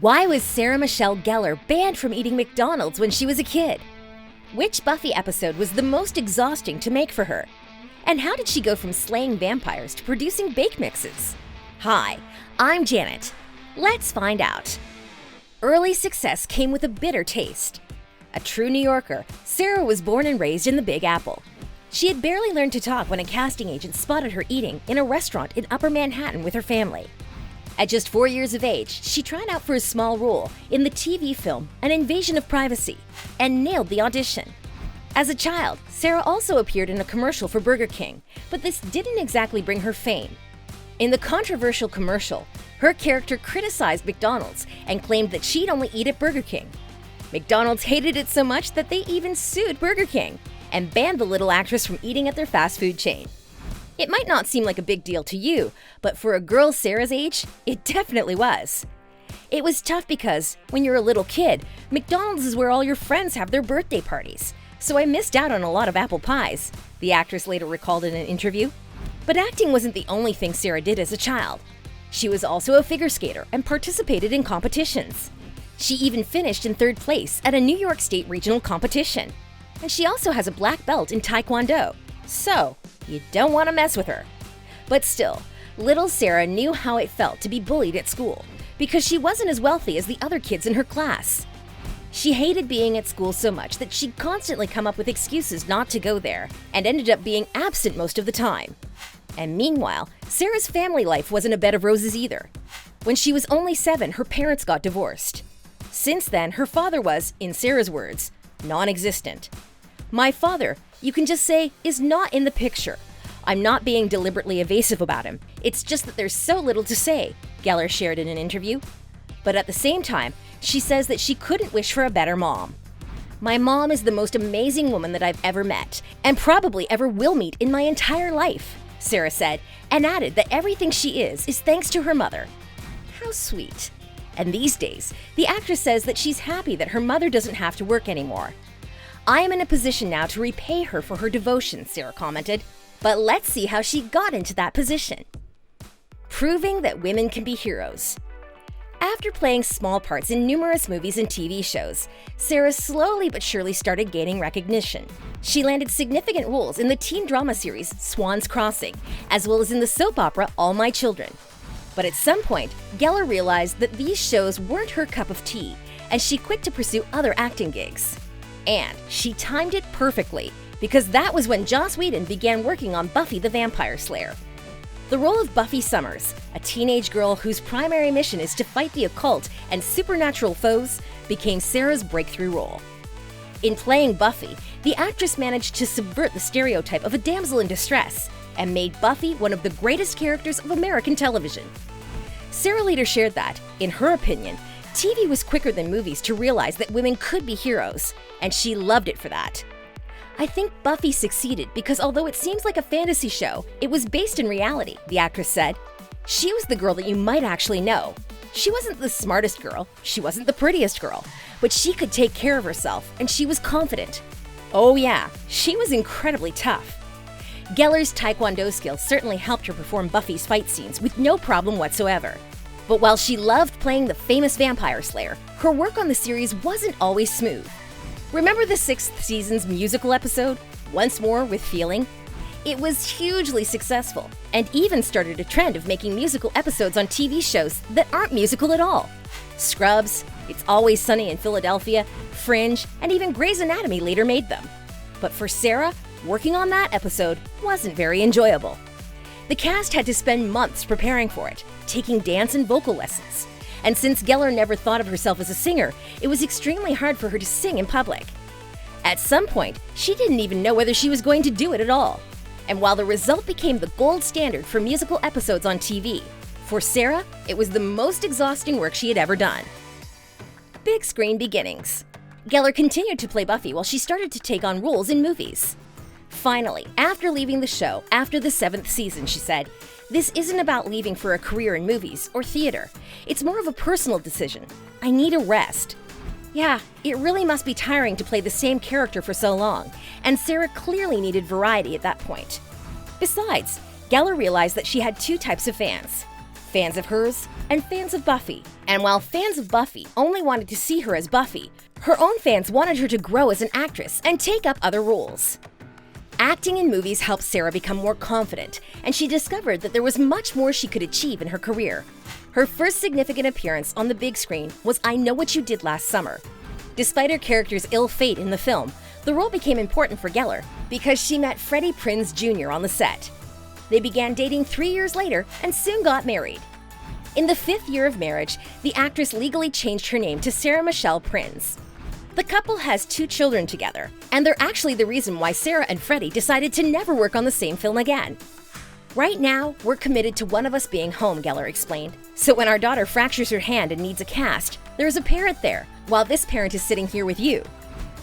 Why was Sarah Michelle Gellar banned from eating McDonald's when she was a kid? Which Buffy episode was the most exhausting to make for her? And how did she go from slaying vampires to producing bake mixes? Hi, I'm Janet. Let's find out. Early success came with a bitter taste. A true New Yorker, Sarah was born and raised in the Big Apple. She had barely learned to talk when a casting agent spotted her eating in a restaurant in Upper Manhattan with her family. At just 4 years of age, she tried out for a small role in the TV film An Invasion of Privacy and nailed the audition. As a child, Sarah also appeared in a commercial for Burger King, but this didn't exactly bring her fame. In the controversial commercial, her character criticized McDonald's and claimed that she'd only eat at Burger King. McDonald's hated it so much that they even sued Burger King and banned the little actress from eating at their fast food chain. It might not seem like a big deal to you, but for a girl Sarah's age, it definitely was. It was tough because, when you're a little kid, McDonald's is where all your friends have their birthday parties, so I missed out on a lot of apple pies, the actress later recalled in an interview. But acting wasn't the only thing Sarah did as a child. She was also a figure skater and participated in competitions. She even finished in 3rd place at a New York State regional competition. And she also has a black belt in taekwondo. So, you don't want to mess with her. But still, little Sarah knew how it felt to be bullied at school because she wasn't as wealthy as the other kids in her class. She hated being at school so much that she'd constantly come up with excuses not to go there and ended up being absent most of the time. And meanwhile, Sarah's family life wasn't a bed of roses either. When she was only 7, her parents got divorced. Since then, her father was, in Sarah's words, non-existent. My father, you can just say, is not in the picture. I'm not being deliberately evasive about him. It's just that there's so little to say, Gellar shared in an interview. But at the same time, she says that she couldn't wish for a better mom. My mom is the most amazing woman that I've ever met, and probably ever will meet in my entire life, Sarah said, and added that everything she is thanks to her mother. How sweet. And these days, the actress says that she's happy that her mother doesn't have to work anymore. I am in a position now to repay her for her devotion, Sarah commented. But let's see how she got into that position. Proving that women can be heroes. After playing small parts in numerous movies and TV shows, Sarah slowly but surely started gaining recognition. She landed significant roles in the teen drama series Swan's Crossing, as well as in the soap opera All My Children. But at some point, Gellar realized that these shows weren't her cup of tea, and she quit to pursue other acting gigs. And she timed it perfectly, because that was when Joss Whedon began working on Buffy the Vampire Slayer. The role of Buffy Summers, a teenage girl whose primary mission is to fight the occult and supernatural foes, became Sarah's breakthrough role. In playing Buffy, the actress managed to subvert the stereotype of a damsel in distress and made Buffy one of the greatest characters of American television. Sarah later shared that, in her opinion, TV was quicker than movies to realize that women could be heroes, and she loved it for that. I think Buffy succeeded because although it seems like a fantasy show, it was based in reality, the actress said. She was the girl that you might actually know. She wasn't the smartest girl, she wasn't the prettiest girl, but she could take care of herself, and she was confident. Oh yeah, she was incredibly tough. Gellar's taekwondo skills certainly helped her perform Buffy's fight scenes with no problem whatsoever. But while she loved playing the famous vampire slayer, her work on the series wasn't always smooth. Remember the 6th season's musical episode, Once More with Feeling? It was hugely successful, and even started a trend of making musical episodes on TV shows that aren't musical at all. Scrubs, It's Always Sunny in Philadelphia, Fringe, and even Grey's Anatomy later made them. But for Sarah, working on that episode wasn't very enjoyable. The cast had to spend months preparing for it, taking dance and vocal lessons. And since Gellar never thought of herself as a singer, it was extremely hard for her to sing in public. At some point, she didn't even know whether she was going to do it at all. And while the result became the gold standard for musical episodes on TV, for Sarah, it was the most exhausting work she had ever done. Big screen beginnings. Gellar continued to play Buffy while she started to take on roles in movies. Finally, after leaving the show, after the 7th season, she said, "This isn't about leaving for a career in movies or theater. It's more of a personal decision. I need a rest." Yeah, it really must be tiring to play the same character for so long, and Sarah clearly needed variety at that point. Besides, Gellar realized that she had 2 types of fans. fans of hers, and fans of Buffy. And while fans of Buffy only wanted to see her as Buffy, her own fans wanted her to grow as an actress and take up other roles. Acting in movies helped Sarah become more confident, and she discovered that there was much more she could achieve in her career. Her first significant appearance on the big screen was I Know What You Did Last Summer. Despite her character's ill fate in the film, the role became important for Gellar because she met Freddie Prinze Jr. on the set. They began dating 3 years later and soon got married. In the 5th year of marriage, the actress legally changed her name to Sarah Michelle Prinze. The couple has 2 children together, and they're actually the reason why Sarah and Freddie decided to never work on the same film again. Right now, we're committed to one of us being home, Gellar explained. So when our daughter fractures her hand and needs a cast, there's a parent there, while this parent is sitting here with you.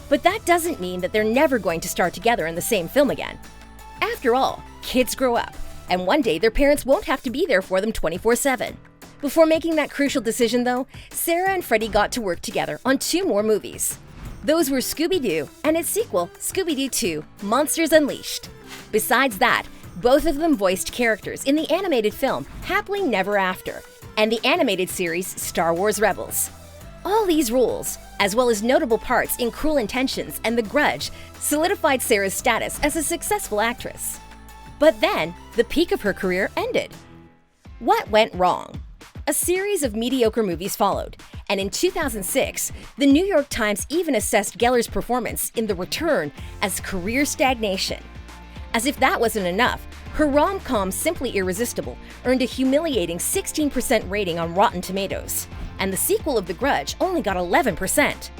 But that doesn't mean that they're never going to star together in the same film again. After all, kids grow up, and one day their parents won't have to be there for them 24/7. Before making that crucial decision, though, Sarah and Freddie got to work together on 2 more movies. Those were Scooby-Doo and its sequel, Scooby-Doo 2: Monsters Unleashed. Besides that, both of them voiced characters in the animated film Happily Never After and the animated series Star Wars Rebels. All these roles, as well as notable parts in Cruel Intentions and The Grudge, solidified Sarah's status as a successful actress. But then, the peak of her career ended. What went wrong? A series of mediocre movies followed, and in 2006, the New York Times even assessed Gellar's performance in The Return as career stagnation. As if that wasn't enough, her rom-com Simply Irresistible earned a humiliating 16% rating on Rotten Tomatoes, and the sequel of The Grudge only got 11%.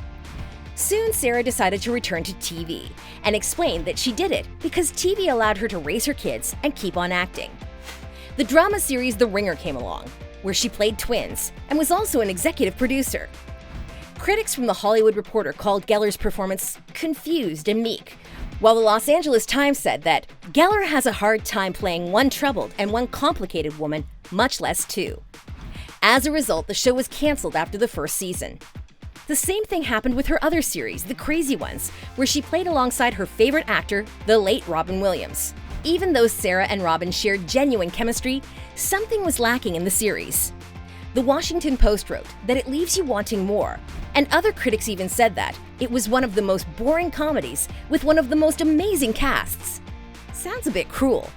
Soon, Sarah decided to return to TV and explained that she did it because TV allowed her to raise her kids and keep on acting. The drama series The Ringer came along, where she played twins and was also an executive producer. Critics from The Hollywood Reporter called Gellar's performance confused and meek, while the Los Angeles Times said that Gellar has a hard time playing one troubled and one complicated woman, much less 2. As a result, the show was canceled after the first season. The same thing happened with her other series, The Crazy Ones, where she played alongside her favorite actor, the late Robin Williams. Even though Sarah and Robin shared genuine chemistry, something was lacking in the series. The Washington Post wrote that it leaves you wanting more, and other critics even said that it was one of the most boring comedies with one of the most amazing casts. Sounds a bit cruel.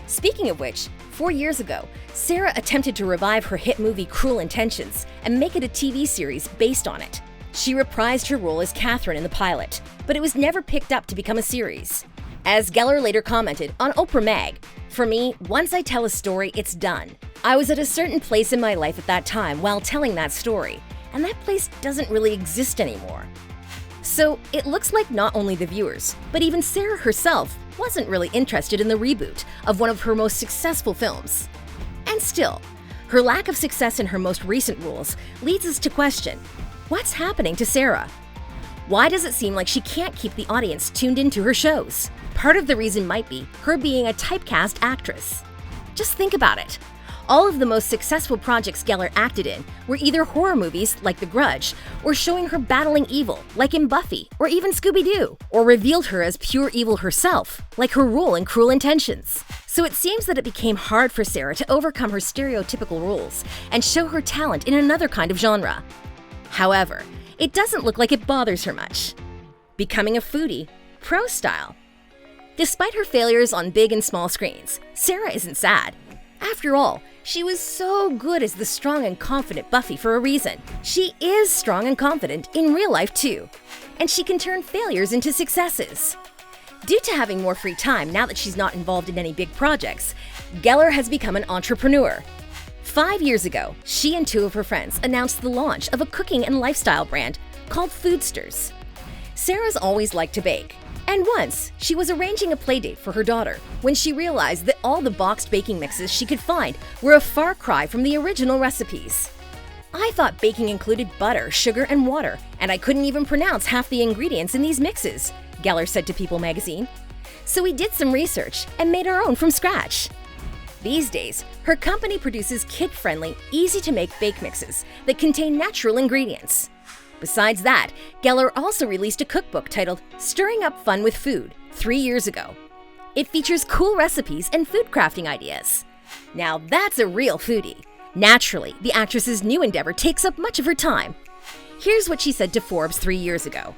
Speaking of which, 4 years ago, Sarah attempted to revive her hit movie Cruel Intentions and make it a TV series based on it. She reprised her role as Catherine in the pilot, but it was never picked up to become a series. As Gellar later commented on Oprah Mag, "For me, once I tell a story, it's done. I was at a certain place in my life at that time while telling that story, and that place doesn't really exist anymore." So it looks like not only the viewers, but even Sarah herself wasn't really interested in the reboot of one of her most successful films. And still, her lack of success in her most recent roles leads us to question, what's happening to Sarah? Why does it seem like she can't keep the audience tuned into her shows? Part of the reason might be her being a typecast actress. Just think about it. All of the most successful projects Gellar acted in were either horror movies like The Grudge, or showing her battling evil like in Buffy, or even Scooby-Doo, or revealed her as pure evil herself, like her role in Cruel Intentions. So it seems that it became hard for Sarah to overcome her stereotypical roles and show her talent in another kind of genre. However, it doesn't look like it bothers her much. Becoming a foodie, pro style. Despite her failures on big and small screens, Sarah isn't sad. After all, she was so good as the strong and confident Buffy for a reason. She is strong and confident in real life too, and she can turn failures into successes. Due to having more free time now that she's not involved in any big projects, Gellar has become an entrepreneur. 5 years ago, she and 2 of her friends announced the launch of a cooking and lifestyle brand called Foodsters. Sarah's always liked to bake, and once she was arranging a playdate for her daughter when she realized that all the boxed baking mixes she could find were a far cry from the original recipes. "I thought baking included butter, sugar, and water, and I couldn't even pronounce half the ingredients in these mixes," Gellar said to People magazine. "So we did some research and made our own from scratch." These days, her company produces kid-friendly, easy-to-make bake mixes that contain natural ingredients. Besides that, Gellar also released a cookbook titled Stirring Up Fun with Food 3 years ago. It features cool recipes and food crafting ideas. Now that's a real foodie, Naturally, the actress's new endeavor takes up much of her time. Here's what she said to Forbes 3 years ago.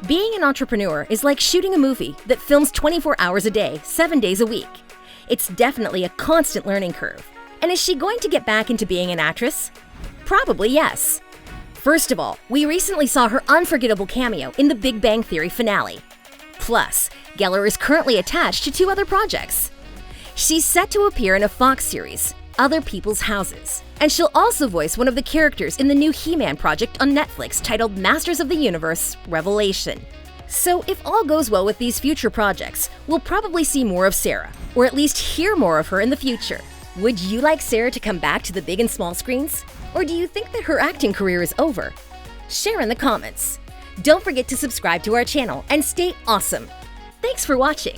"Being an entrepreneur is like shooting a movie that films 24 hours a day, 7 days a week. It's definitely a constant learning curve. And is she going to get back into being an actress? Probably yes. First of all, we recently saw her unforgettable cameo in the Big Bang Theory finale. Plus, Gellar is currently attached to 2 other projects. She's set to appear in a Fox series, Other People's Houses, and she'll also voice one of the characters in the new He-Man project on Netflix titled Masters of the Universe: Revelation. So if all goes well with these future projects, we'll probably see more of Sarah, or at least hear more of her in the future. Would you like Sarah to come back to the big and small screens? Or do you think that her acting career is over? Share in the comments. Don't forget to subscribe to our channel and stay awesome. Thanks for watching.